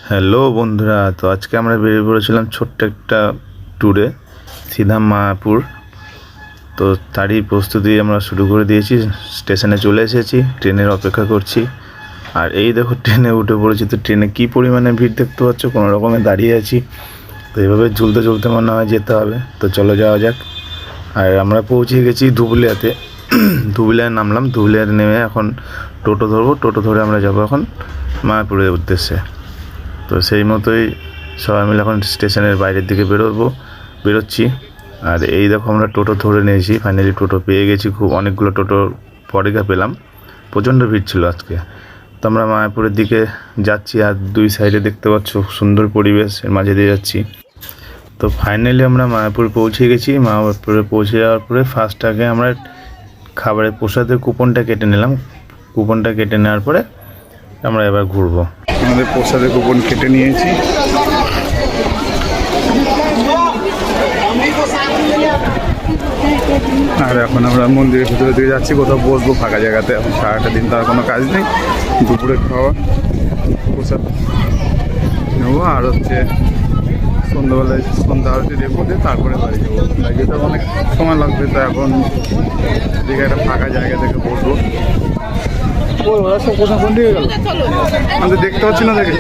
Hello বন্ধুরা, তো আজকে আমরা বেরিয়ে পড়েছিলাম ছোট্ট একটা ট্যুরে সিধা মায়াপুর। তো তারই প্রস্তুতি আমরা শুরু করে দিয়েছি, স্টেশনে চলে এসেছি, ট্রেনের অপেক্ষা করছি। আর এই দেখো ট্রেনে উঠে পড়েছি। তো ট্রেনে কী পরিমাণে ভিড় দেখতে পাচ্ছ, কোনো রকমে দাঁড়িয়ে আছি। তো এইভাবে ঝুলতে ঝুলতে মনে হয় যেতে হবে। তো চলো যাওয়া যাক। আর আমরা পৌঁছে গেছি ধুবুলিয়াতে। ধুবুলিয়ায় নামলাম, ধুবুলিয়াতে নেমে এখন টোটো ধরবো, টোটো ধরে আমরা যাবো এখন মায়াপুরের উদ্দেশ্যে। তো সেই মতোই সবাই মিলে এখন স্টেশনের বাইরের দিকে বেরোচ্ছি। আর এই দেখো আমরা টোটো ধরে নিয়েছি, ফাইনালি টোটো পেয়ে গেছি। খুব অনেকগুলো টোটো পরে পেলাম, প্রচণ্ড ভিড় ছিল আজকে। তো আমরা মায়াপুরের দিকে যাচ্ছি, আর দুই সাইডে দেখতে পাচ্ছ সুন্দর পরিবেশ, এর মাঝে দিয়ে যাচ্ছি। তো ফাইনালি আমরা মায়াপুর পৌঁছে গেছি। মায়াপুরে পৌঁছে যাওয়ার পরে ফার্স্ট আগে আমরা খাবারের প্রসাদের কুপনটা কেটে নিলাম। কুপনটা কেটে নেওয়ার পরে আমরা এবার ঘুরবো। আমাদের প্রসাদের কুপন কেটে নিয়েছি। আর এখন আমরা মন্দিরের ভিতরে দিকে যাচ্ছি, কোথাও বসবো ফাঁকা জায়গাতে। এখন সারাটা দিন তার কোনো কাজ নেই, দুপুরে খাওয়া প্রসাদ নেবো, আর হচ্ছে সন্ধ্যাবেলায় সন্ধ্যা আরতি দেখবো, তারপরে বাড়ি যাবো। যেটা অনেক সময় লাগবে, তো এখন দিকে একটা ফাঁকা জায়গা থেকে বসবো। ওরা সব কোথাও কোন দিকে গেল আমাদের দেখতে পাচ্ছি না। দেখে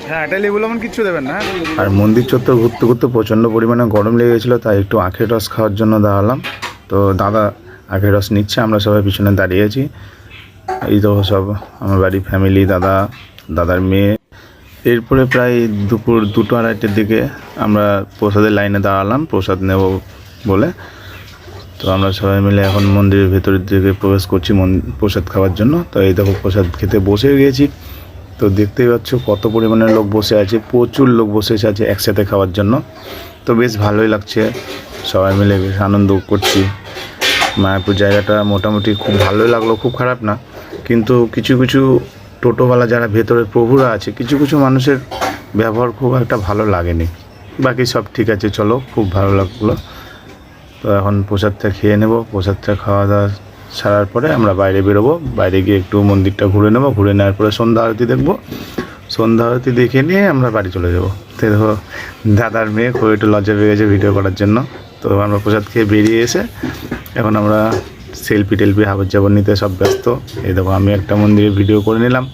হ্যাঁ, এটা লেবু এমন কিচ্ছু দেবেন না। আর মন্দির চত্বর ঘুরতে ঘুরতে প্রচণ্ড পরিমাণে গরম লেগে গেছিলো, তাই একটু আখের রস খাওয়ার জন্য দাঁড়ালাম। তো দাদা আখের রস নিচ্ছে, আমরা সবাই পিছনে দাঁড়িয়ে আছি। এই তো সব আমার বাড়ির ফ্যামিলি, দাদার মেয়ে। এরপরে প্রায় দুপুর 2-2:30টার দিকে আমরা প্রসাদের লাইনে দাঁড়ালাম প্রসাদ নেব বলে। তো আমরা সবাই মিলে এখন মন্দিরের ভেতরের দিকে প্রবেশ করছি প্রসাদ খাওয়ার জন্য। তো এই দেখো প্রসাদ খেতে বসে গিয়েছি। তো দেখতেই পাচ্ছ কত পরিমাণে লোক বসে আছে, প্রচুর লোক বসে আছে একসাথে খাওয়ার জন্য। তো বেশ ভালোই লাগছে, সবাই মিলে বেশ আনন্দ করছি। মায়াপুর জায়গাটা মোটামুটি খুব ভালোই লাগলো, খুব খারাপ না। কিন্তু কিছু কিছু টোটোওয়ালা যারা ভেতরে প্রভুরা আছে, কিছু কিছু মানুষের ব্যবহার খুব একটা ভালো লাগেনি। বাকি সব ঠিক আছে, চলো, খুব ভালো লাগলো। তো এখন প্রসাদটা খেয়ে নেব। প্রসাদটা খাওয়া দাওয়া সারার পরে আমরা বাইরে বেরোবো, বাইরে গিয়ে একটু মন্দিরটা ঘুরে নেবো। ঘুরে নেওয়ার পরে সন্ধ্যা আরতি দেখবো, সন্ধ্যা আরতি দেখে নিয়ে আমরা বাড়ি চলে যাবো। তো দেখো দাদার মেয়ে খুব একটু লজ্জা পেয়ে গেছে ভিডিও করার জন্য। তো আমরা প্রসাদ খেয়ে বেরিয়ে এসে এখন আমরা সেলফি হাবর জাবর নিতে সব ব্যস্ত। এই দেখো আমি একটা মন্দিরের ভিডিও করে নিলাম।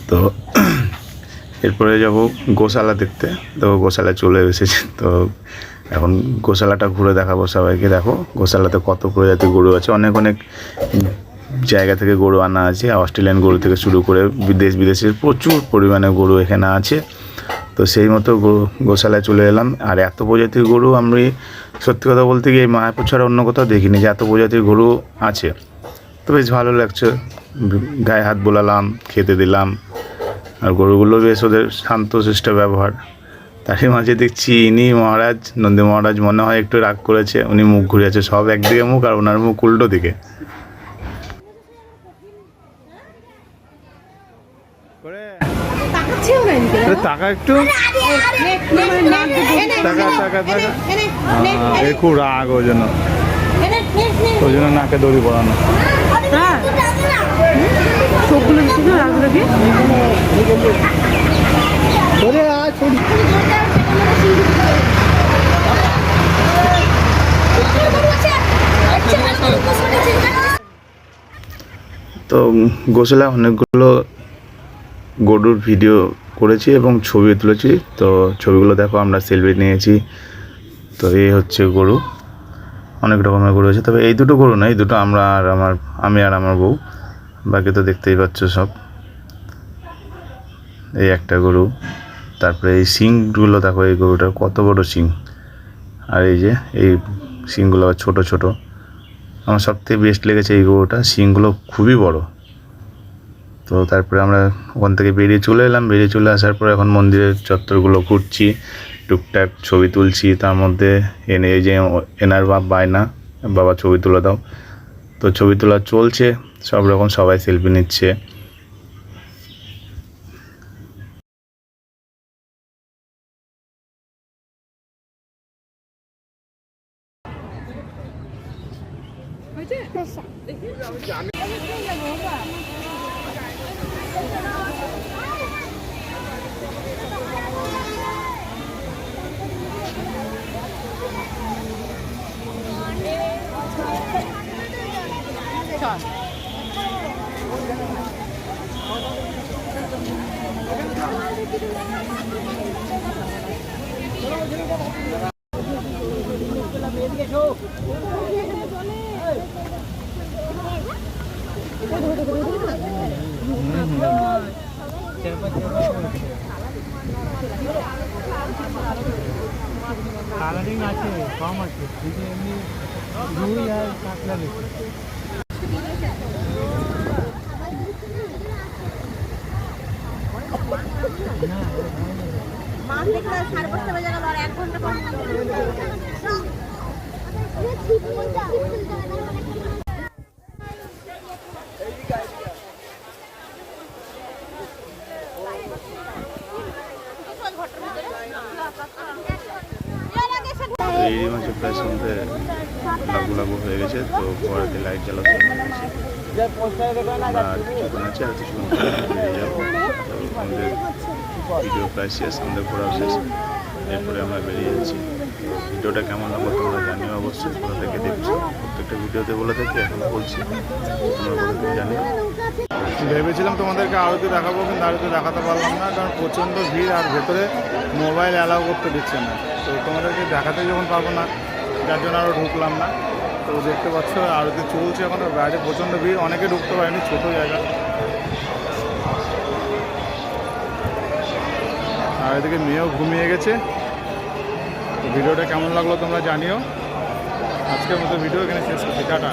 তো এরপরে যাব গোশালা দেখতে। তো গোশালায় চলে এসেছি। তো এখন গোশালাটা ঘুরে দেখাবো সবাইকে। দেখো গোশালাতে কত প্রজাতির গরু আছে, অনেক অনেক জায়গা থেকে গরু আনা আছে। অস্ট্রেলিয়ান গরু থেকে শুরু করে বিদেশের প্রচুর পরিমাণে গরু এখানে আছে। তো সেই মতো গোশালায় চলে এলাম। আর এত প্রজাতির গরু আমি সত্যি কথা বলতে গিয়ে মায়াপুর ছাড়া অন্য কোথাও দেখিনি যে এত প্রজাতির গরু আছে। তো বেশ ভালো লাগছে, গায়ে হাত বোলালাম, খেতে দিলাম। আর গরুগুলো বেশ ওদের শান্তশিষ্ট ব্যবহার। তারই মাঝে দেখছি ইনি মহারাজ, নন্দী মহারাজ মনে হয় একটু রাগ করেছে, উনি মুখ ঘুরে আছে, সব একদিকে মুখ আর ওনার মুখ উল্টো দিকে। টাকা একটু খুব রাগ, ওই জন্য নাকে দড়ি পড়ানো। তো গোশালা অনেকগুলো গরুর ভিডিও করেছি এবং ছবি তুলেছি। তো ছবিগুলো দেখো, আমরা সেলফি নিয়েছি। তো এই হচ্ছে গরু, অনেক রকমের গরু আছে। তবে এই দুটো গরু না, এই দুটো আমি আর আমার বউ, বাকি তো দেখতেই পাচ্ছ সব। এই একটা গরু, তারপরে এই শিংগুলো দেখো, এই গরুটার কত বড় শিং। আর এই যে এই শিংগুলো ছোট ছোট। আমার সবথেকে বেস্ট লেগেছে এই গরুটা, শিংগুলো খুবই বড়। তো তারপরে আমরা ওখান থেকে বেরিয়ে চলে এলাম। বেরিয়ে চলে আসার পরে এখন মন্দিরের চত্বরগুলো ঘুরছি, টুকটাক ছবি তুলছি। তার মধ্যে এই যে এনার বায়না, বাবা ছবি তুলে দাও। তো ছবি তোলা চলছে, সব রকম সবাই সেলফি নিচ্ছে। কালারিং আছে, কম আছে, কিন্তু এমনি রুই আর কাতলা বেশি। মাছ দেখলে 5:30 বেজে গেল আর 1 ঘন্টা কম। এই মাসে প্রায় সন্ধ্যে লাগু লাগু হয়ে গেছে, তো ঘরেতে লাইট জ্বালা শুরু হয়ে গেছে। আর কিছুক্ষণ আছে, আর কিছুক্ষণ পরে বেরিয়ে যাবো। তো আমাদের ভিডিও প্রায় শেষ, আমাদের ঘোরা শেষ, এরপরে আমরা বেরিয়ে যাচ্ছি। তো ভিডিওটা কেমন লাগলো তোমরা জানিও অবশ্যই, কোথা থেকে দেখছো। প্রত্যেকটা ভিডিওতে বলে থাকি, এখন বলছি, তোমরা কোথা থেকে জানিও। ভেবেছিলাম তোমাদেরকে আরতি দেখাবো, কিন্তু আরতি দেখাতে পারলাম না, কারণ প্রচণ্ড ভিড় আর ভেতরে মোবাইল অ্যালাউ করতে দিচ্ছে না। তো তোমাদেরকে দেখাতে যখন পারবো না, যার জন্য আরও ঢুকলাম না। তো দেখতে পাচ্ছ আরতি চলছে এখন, বাইরে প্রচণ্ড ভিড়, অনেকে ঢুকতে পারেনি, ছোটো জায়গা। আর এদিকে মেয়েও ঘুমিয়ে গেছে। তো ভিডিওটা কেমন লাগলো তোমরা জানিও। আজকের মতো ভিডিও এখানে শেষ করছি, টাটা।